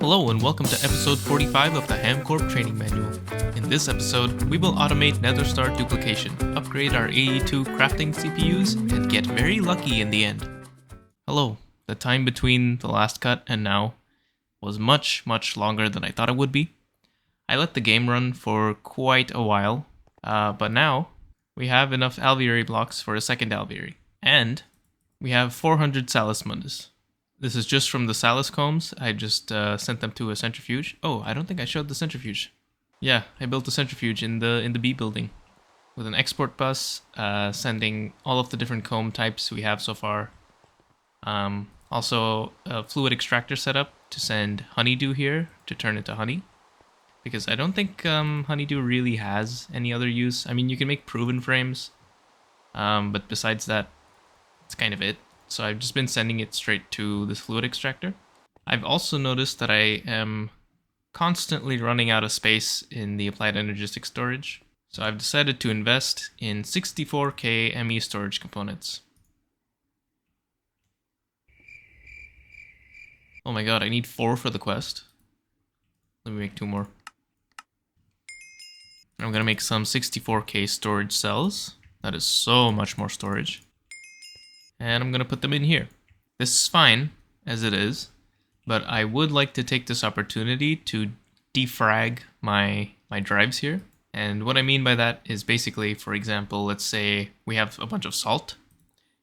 Hello and welcome to episode 45 of the HamCorp training manual. In this episode, we will automate Nether star duplication, upgrade our AE2 crafting CPUs, and get very lucky in the end. Hello, the time between the last cut and now was much longer than I thought it would be. I let the game run for quite a while, but now we have enough Alvary blocks for a second Alvary, and we have 400 Salus Mundus. This is just from the Salus combs. I just sent them to a centrifuge. Oh, I don't think I showed the centrifuge. Yeah, I built a centrifuge in the B building with an export bus, sending all of the different comb types we have so far. Also, a fluid extractor setup to send honeydew here to turn into honey, because I don't think honeydew really has any other use. I mean, you can make proven frames, but besides that, it's kind of it. So I've just been sending it straight to this fluid extractor. I've also noticed that I am constantly running out of space in the applied energistic storage. So I've decided to invest in 64K ME storage components. Oh my god, I need 4 for the quest. Let me make 2 more. I'm gonna make some 64K storage cells. That is so much more storage. And I'm going to put them in here. This is fine as it is, but I would like to take this opportunity to defrag my drives here. And what I mean by that is basically, for example, let's say we have a bunch of salt,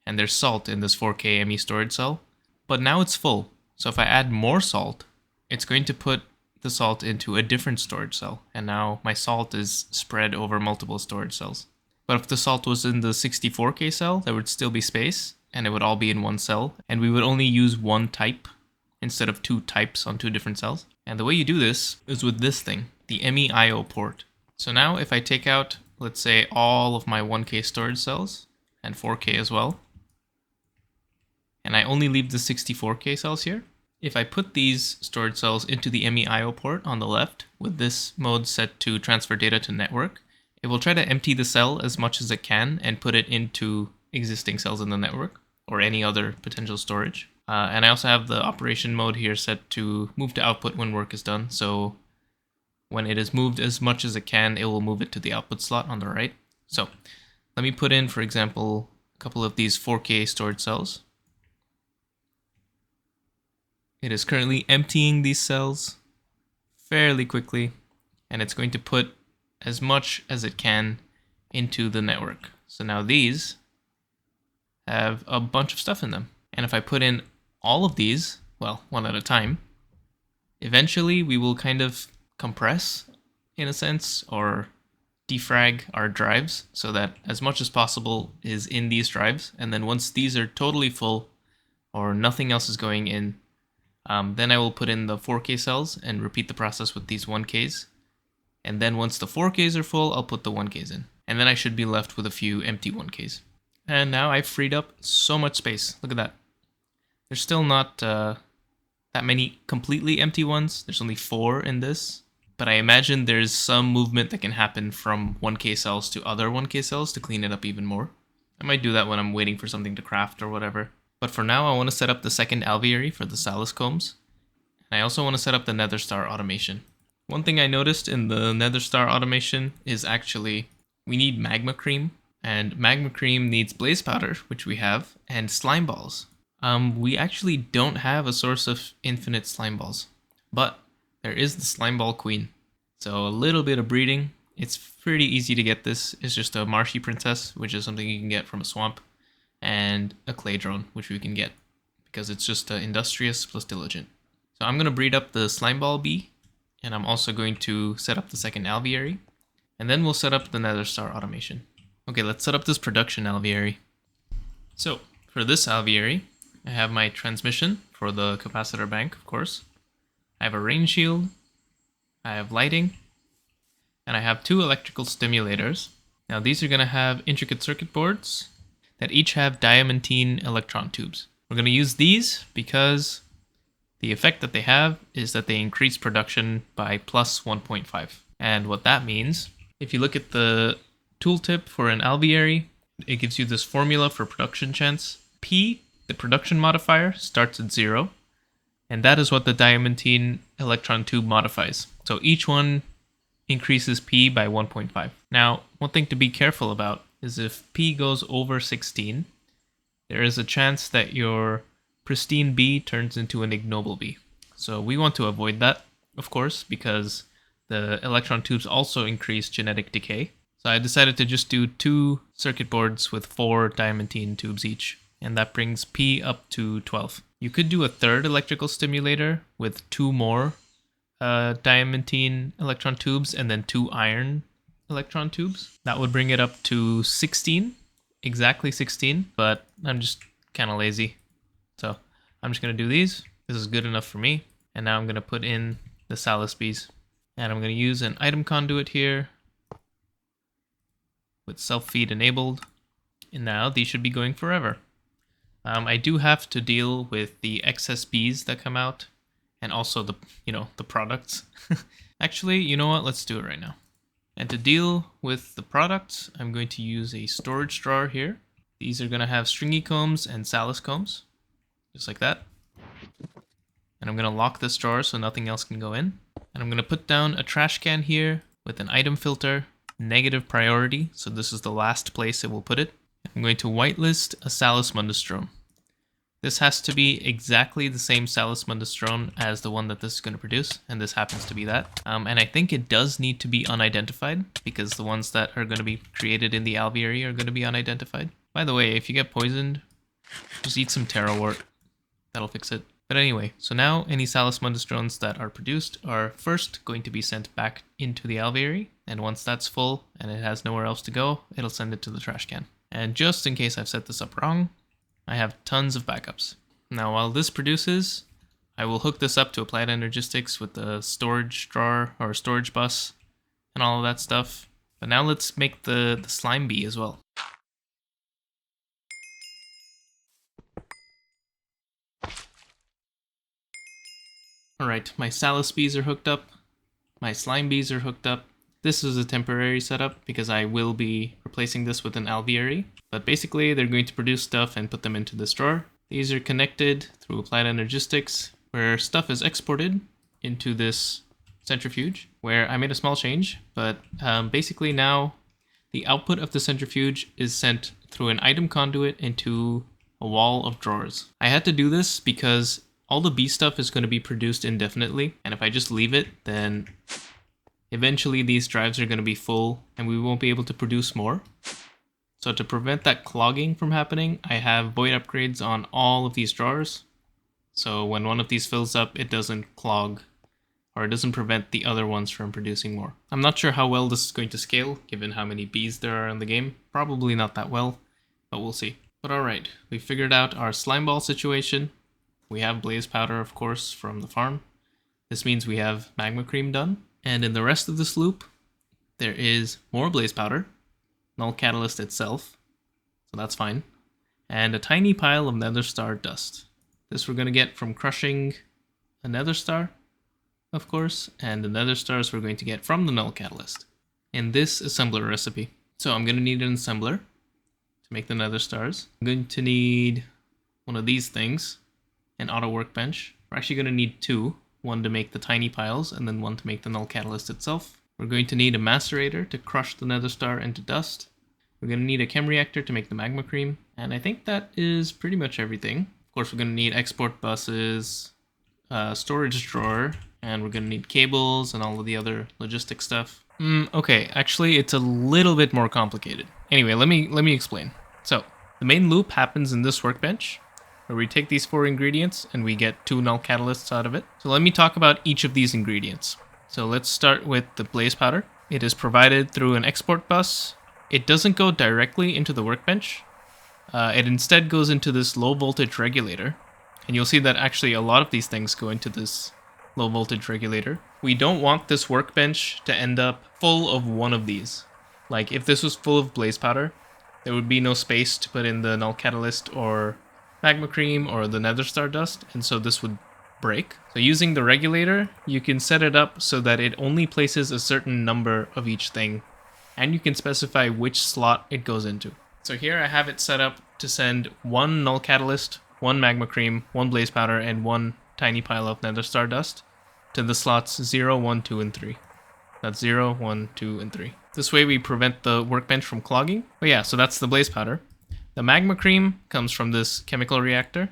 and there's salt in this 4K ME storage cell, but now it's full. So if I add more salt, it's going to put the salt into a different storage cell, and now my salt is spread over multiple storage cells. But if the salt was in the 64K cell, there would still be space, and it would all be in one cell, and we would only use one type instead of 2 types on 2 different cells. And the way you do this is with this thing, the MEIO port. So now if I take out, let's say, all of my 1K storage cells, and 4K as well, and I only leave the 64K cells here, if I put these storage cells into the MEIO port on the left, with this mode set to transfer data to network, it will try to empty the cell as much as it can and put it into existing cells in the network, or any other potential storage. And I also have the operation mode here set to move to output when work is done, so when it is moved as much as it can, it will move it to the output slot on the right. So let me put in, for example, a couple of these 4K storage cells. It is currently emptying these cells fairly quickly, and it's going to put as much as it can into the network. So now these have a bunch of stuff in them. And if I put in all of these, well, one at a time, eventually we will kind of compress, in a sense, or defrag our drives so that as much as possible is in these drives. And then once these are totally full, or nothing else is going in, then I will put in the 4K cells and repeat the process with these 1Ks. And then once the 4Ks are full, I'll put the 1Ks in. And then I should be left with a few empty 1Ks. And now I've freed up so much space. Look at that. There's still not that many completely empty ones. There's only 4 in this. But I imagine there's some movement that can happen from 1K cells to other 1K cells to clean it up even more. I might do that when I'm waiting for something to craft or whatever. But for now, I want to set up the second Alvary for the Salus combs. And I also want to set up the Nether star automation. One thing I noticed in the Nether star automation is actually we need magma cream. And magma cream needs blaze powder, which we have, and slime balls. We actually don't have a source of infinite slime balls, but there is the slime ball queen. So a little bit of breeding. It's pretty easy to get this. It's just a marshy princess, which is something you can get from a swamp, and a clay drone, which we can get because it's just industrious plus diligent. So I'm going to breed up the slime ball bee, and I'm also going to set up the second alveary, and then we'll set up the Nether star automation. Okay, let's set up this production alveary. So, for this alveary, I have my transmission for the capacitor bank, of course. I have a rain shield, I have lighting, and I have 2 electrical stimulators. Now these are going to have intricate circuit boards that each have diamantine electron tubes. We're going to use these because the effect that they have is that they increase production by plus 1.5. And what that means, if you look at the tooltip for an alveary, it gives you this formula for production chance. P, the production modifier, starts at 0, And that is what the diamantine electron tube modifies. So each one increases P by 1.5. Now, one thing to be careful about is if P goes over 16, there is a chance that your pristine B turns into an ignoble B. So we want to avoid that, of course, because the electron tubes also increase genetic decay. So I decided to just do 2 circuit boards with 4 diamantine tubes each, and that brings P up to 12. You could do a third electrical stimulator with 2 more diamantine electron tubes and then 2 iron electron tubes. That would bring it up to 16, exactly 16, but I'm just kind of lazy. So I'm just going to do these. This is good enough for me. And now I'm going to put in the Salus bees. And I'm going to use an item conduit here with self-feed enabled. And now these should be going forever. I do have to deal with the excess bees that come out and also the products. Actually, you know what? Let's do it right now. And to deal with the products, I'm going to use a storage drawer here. These are going to have stringy combs and Salus combs, just like that. And I'm going to lock this drawer so nothing else can go in. And I'm going to put down a trash can here with an item filter, negative priority, so this is the last place it will put it. I'm going to whitelist a Salus Mundus drone. This has to be exactly the same Salus Mundus drone as the one that this is going to produce, and this happens to be that. And I think it does need to be unidentified, because the ones that are going to be created in the Alvary are going to be unidentified. By the way, if you get poisoned, just eat some Terrawort. That'll fix it. But anyway, so now any Salus Mundus drones that are produced are first going to be sent back into the Alvary, and once that's full and it has nowhere else to go, it'll send it to the trash can. And just in case I've set this up wrong, I have tons of backups. Now while this produces, I will hook this up to Applied Energistics with the storage drawer or storage bus and all of that stuff. But now let's make the slime bee as well. Alright, my Salus bees are hooked up, my slime bees are hooked up. This is a temporary setup because I will be replacing this with an alveary. But basically they're going to produce stuff and put them into this drawer. These are connected through Applied Energistics, where stuff is exported into this centrifuge, where I made a small change, but basically now the output of the centrifuge is sent through an item conduit into a wall of drawers. I had to do this because all the bee stuff is going to be produced indefinitely, and if I just leave it, then eventually these drives are going to be full and we won't be able to produce more. So to prevent that clogging from happening, I have void upgrades on all of these drawers. So when one of these fills up, it doesn't clog, or it doesn't prevent the other ones from producing more. I'm not sure how well this is going to scale, given how many bees there are in the game. Probably not that well, but we'll see. But alright, we figured out our slime ball situation. We have blaze powder, of course, from the farm. This means we have magma cream done. And in the rest of this loop, there is more blaze powder, null catalyst itself, so that's fine, and a tiny pile of nether star dust. This we're going to get from crushing a nether star, of course, and the nether stars we're going to get from the null catalyst in this assembler recipe. So I'm going to need an assembler to make the nether stars. I'm going to need one of these things, an auto workbench. We're actually going to need 2, one to make the tiny piles and then one to make the null catalyst itself. We're going to need a macerator to crush the nether star into dust. We're going to need a chem reactor to make the magma cream. And I think that is pretty much everything. Of course, we're going to need export buses, storage drawer, and we're going to need cables and all of the other logistic stuff. Okay, actually, it's a little bit more complicated. Anyway, let me explain. So, the main loop happens in this workbench, where we take these 4 ingredients and we get 2 null catalysts out of it. So let me talk about each of these ingredients. So let's start with the blaze powder. It is provided through an export bus. It doesn't go directly into the workbench. It instead goes into this low voltage regulator. And you'll see that actually a lot of these things go into this low voltage regulator. We don't want this workbench to end up full of one of these. Like if this was full of blaze powder, there would be no space to put in the null catalyst or magma cream or the nether star dust, and so this would break. So using the regulator, you can set it up so that it only places a certain number of each thing, and you can specify which slot it goes into. So here I have it set up to send 1 null catalyst, 1 magma cream, 1 blaze powder, and 1 tiny pile of nether star dust to the slots 0, 1, 2, and 3. That's 0, 1, 2, and 3. This way we prevent the workbench from clogging. But yeah, so that's the blaze powder. The magma cream comes from this chemical reactor.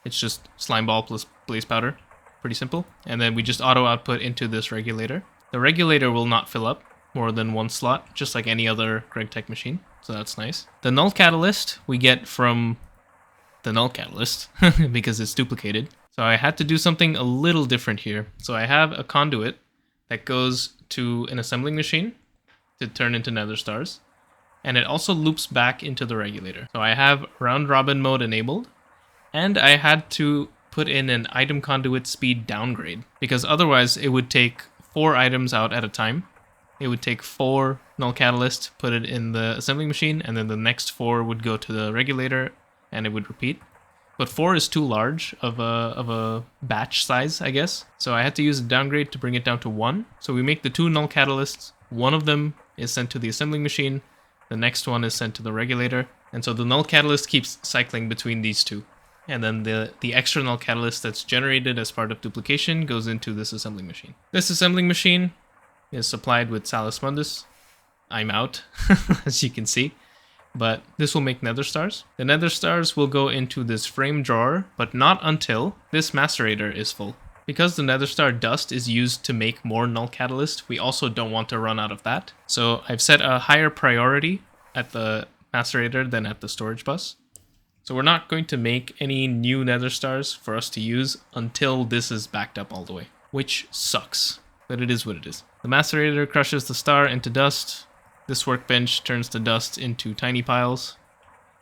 It's just slime ball plus blaze powder. Pretty simple. And then we just auto output into this regulator. The regulator will not fill up more than one slot, just like any other GregTech machine. So that's nice. The null catalyst we get from the null catalyst because it's duplicated. So I had to do something a little different here. So I have a conduit that goes to an assembling machine to turn into nether stars. And it also loops back into the regulator. So I have round robin mode enabled. And I had to put in an item conduit speed downgrade because otherwise it would take 4 items out at a time. It would take 4 null catalyst, put it in the assembling machine, and then the next 4 would go to the regulator and it would repeat. But 4 is too large of a batch size, I guess. So I had to use a downgrade to bring it down to 1. So we make the 2 null catalysts. One of them is sent to the assembling machine. The next one is sent to the regulator. And so the null catalyst keeps cycling between these 2. And then the extra null catalyst that's generated as part of duplication goes into this assembling machine. This assembling machine is supplied with Salus Mundus. I'm out, as you can see. But this will make nether stars. The nether stars will go into this frame drawer, but not until this macerator is full. Because the nether star dust is used to make more null catalyst, we also don't want to run out of that. So I've set a higher priority at the macerator than at the storage bus. So we're not going to make any new nether stars for us to use until this is backed up all the way, which sucks, but it is what it is. The macerator crushes the star into dust. This workbench turns the dust into tiny piles.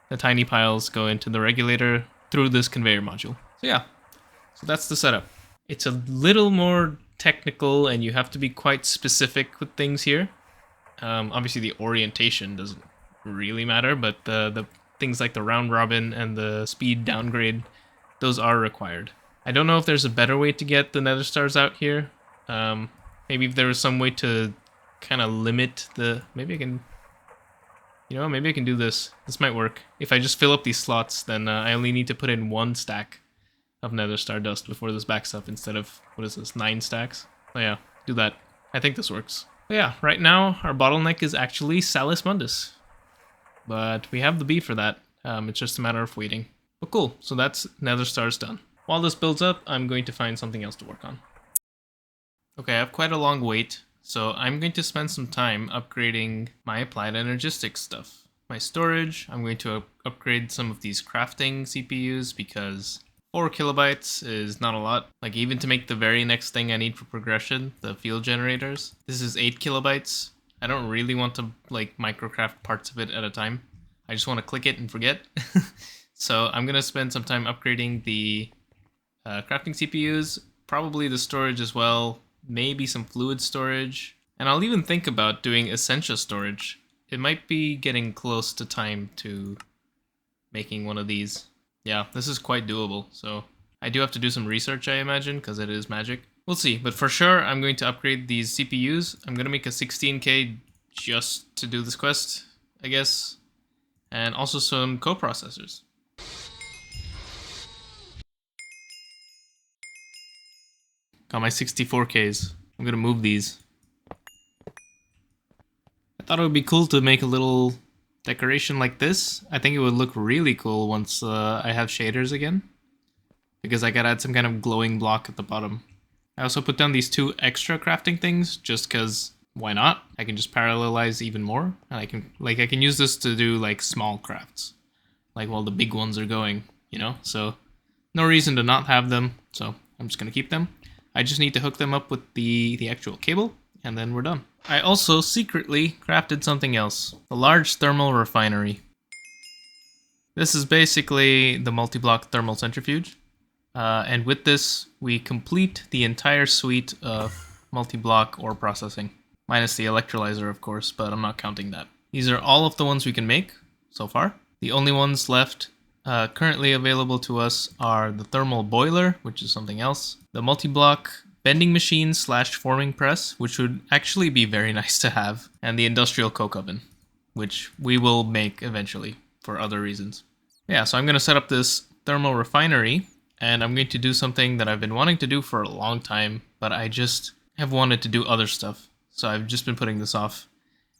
The tiny piles go into the regulator through this conveyor module. So yeah, so that's the setup. It's a little more technical and you have to be quite specific with things here. Obviously the orientation doesn't really matter, but the things like the round robin and the speed downgrade, those are required. I don't know if there's a better way to get the nether stars out here. Maybe if there was some way to kind of limit the... Maybe I can do this. This might work. If I just fill up these slots, then I only need to put in 1 stack of nether star dust before this backs up instead of, 9 stacks? Oh yeah, do that. I think this works. But yeah, right now our bottleneck is actually Salus Mundus. But we have the bee for that. It's just a matter of waiting. But cool, so that's nether stars done. While this builds up, I'm going to find something else to work on. Okay, I have quite a long wait, so I'm going to spend some time upgrading my applied energistics stuff. My storage, I'm going to upgrade some of these crafting CPUs because 4 kilobytes is not a lot. Like even to make the very next thing I need for progression, the field generators, this is 8 kilobytes. I don't really want to like microcraft parts of it at a time. I just want to click it and forget. So I'm going to spend some time upgrading the crafting CPUs, probably the storage as well, maybe some fluid storage. And I'll even think about doing Essentia storage. It might be getting close to time to making one of these. Yeah, this is quite doable. So I do have to do some research, I imagine, because it is magic. We'll see, but for sure I'm going to upgrade these CPUs. I'm going to make a 16K just to do this quest, I guess. And also some coprocessors. Got my 64Ks. I'm going to move these. I thought it would be cool to make a little decoration like this. I think it would look really cool once I have shaders again. Because I gotta add some kind of glowing block at the bottom. I also put down these 2 extra crafting things just because why not? I can just parallelize even more. And I can use this to do like small crafts. Like while the big ones are going, you know? So no reason to not have them. So I'm just gonna keep them. I just need to hook them up with the actual cable and then we're done. I also secretly crafted something else. A large thermal refinery. This is basically the multi-block thermal centrifuge. And with this, we complete the entire suite of multi-block ore processing. Minus the electrolyzer, of course, but I'm not counting that. These are all of the ones we can make so far. The only ones left currently available to us are the thermal boiler, which is something else. The multi-block bending machine / forming press, which would actually be very nice to have. And the industrial coke oven, which we will make eventually for other reasons. Yeah, so I'm going to set up this thermal refinery. and I'm going to do something that I've been wanting to do for a long time, but I just have wanted to do other stuff. So I've just been putting this off.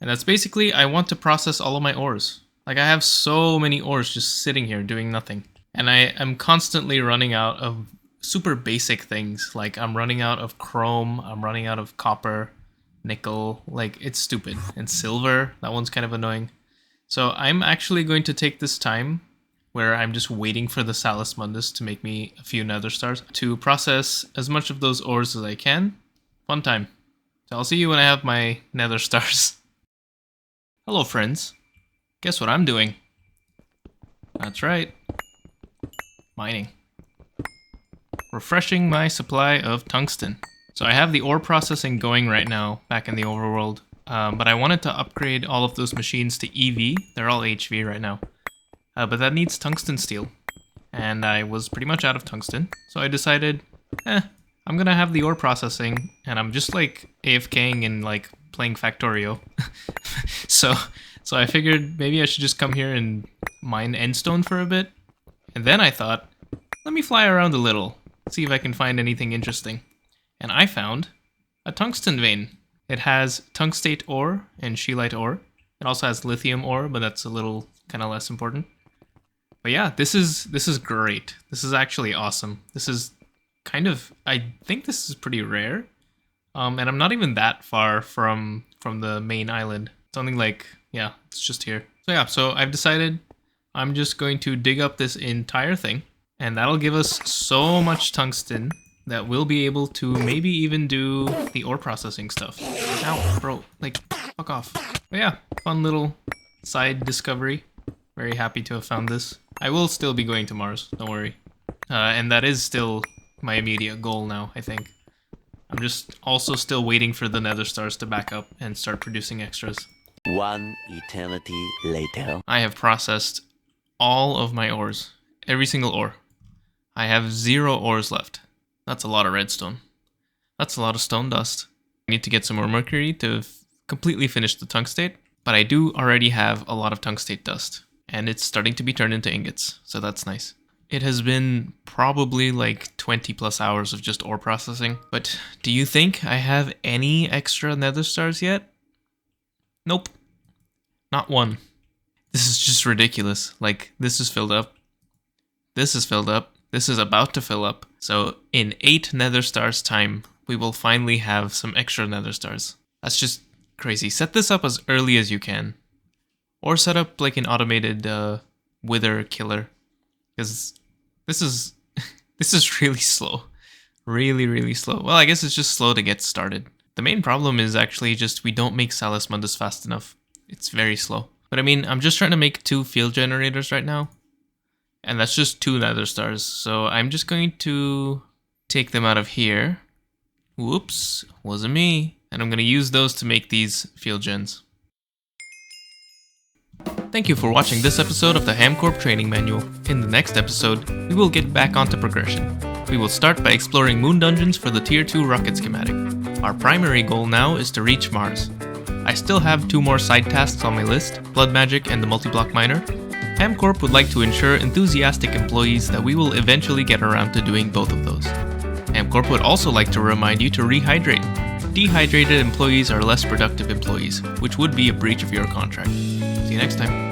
And that's basically, I want to process all of my ores. Like, I have so many ores just sitting here doing nothing. And I am constantly running out of super basic things. Like, I'm running out of chrome, I'm running out of copper, nickel, like, it's stupid. And silver, that one's kind of annoying. So I'm actually going to take this time where I'm just waiting for the Salus Mundus to make me a few nether stars to process as much of those ores as I can. Fun time. So I'll see you when I have my nether stars. Hello friends. Guess what I'm doing? That's right. Mining. Refreshing my supply of tungsten. So I have the ore processing going right now back in the overworld, but I wanted to upgrade all of those machines to EV. They're all HV right now. But that needs tungsten steel, and I was pretty much out of tungsten, so I decided, I'm gonna have the ore processing, and I'm just like AFKing and like playing Factorio. so I figured maybe I should just come here and mine endstone for a bit, and then I thought, let me fly around a little, see if I can find anything interesting. And I found a tungsten vein. It has tungstate ore and scheelite ore. It also has lithium ore, but that's a little kind of less important. But yeah, this is great. This is actually awesome. This is kind of, I think this is pretty rare. And I'm not even that far from the main island. Something like, yeah, it's just here. So yeah, so I've decided I'm just going to dig up this entire thing, and that'll give us so much tungsten that we'll be able to maybe even do the ore processing stuff. Ow, bro, like, fuck off. But yeah, fun little side discovery. Very happy to have found this. I will still be going to Mars, don't worry. And that is still my immediate goal now, I think. I'm just also still waiting for the nether stars to back up and start producing extras. One eternity later. I have processed all of my ores. Every single ore. I have 0 ores left. That's a lot of redstone. That's a lot of stone dust. I need to get some more mercury to completely finish the tungstate, but I do already have a lot of tungstate dust, and it's starting to be turned into ingots, so that's nice. It has been probably like 20 plus hours of just ore processing, but do you think I have any extra nether stars yet? Nope. Not one. This is just ridiculous. Like, this is filled up. This is filled up. This is about to fill up. So in 8 nether stars time, we will finally have some extra nether stars. That's just crazy. Set this up as early as you can. Or set up like an automated wither killer. Because this is really slow. Really, really slow. Well, I guess it's just slow to get started. The main problem is actually just we don't make Salus Mundus fast enough. It's very slow. But I mean, I'm just trying to make 2 field generators right now. And that's just 2 nether stars. So I'm just going to take them out of here. Whoops, wasn't me. And I'm going to use those to make these field gens. Thank you for watching this episode of the HamCorp Training Manual. In the next episode, we will get back onto progression. We will start by exploring moon dungeons for the Tier 2 rocket schematic. Our primary goal now is to reach Mars. I still have 2 more side tasks on my list, Blood Magic and the Multi-Block Miner. HamCorp would like to ensure enthusiastic employees that we will eventually get around to doing both of those. HamCorp would also like to remind you to rehydrate. Dehydrated employees are less productive employees, which would be a breach of your contract. See you next time.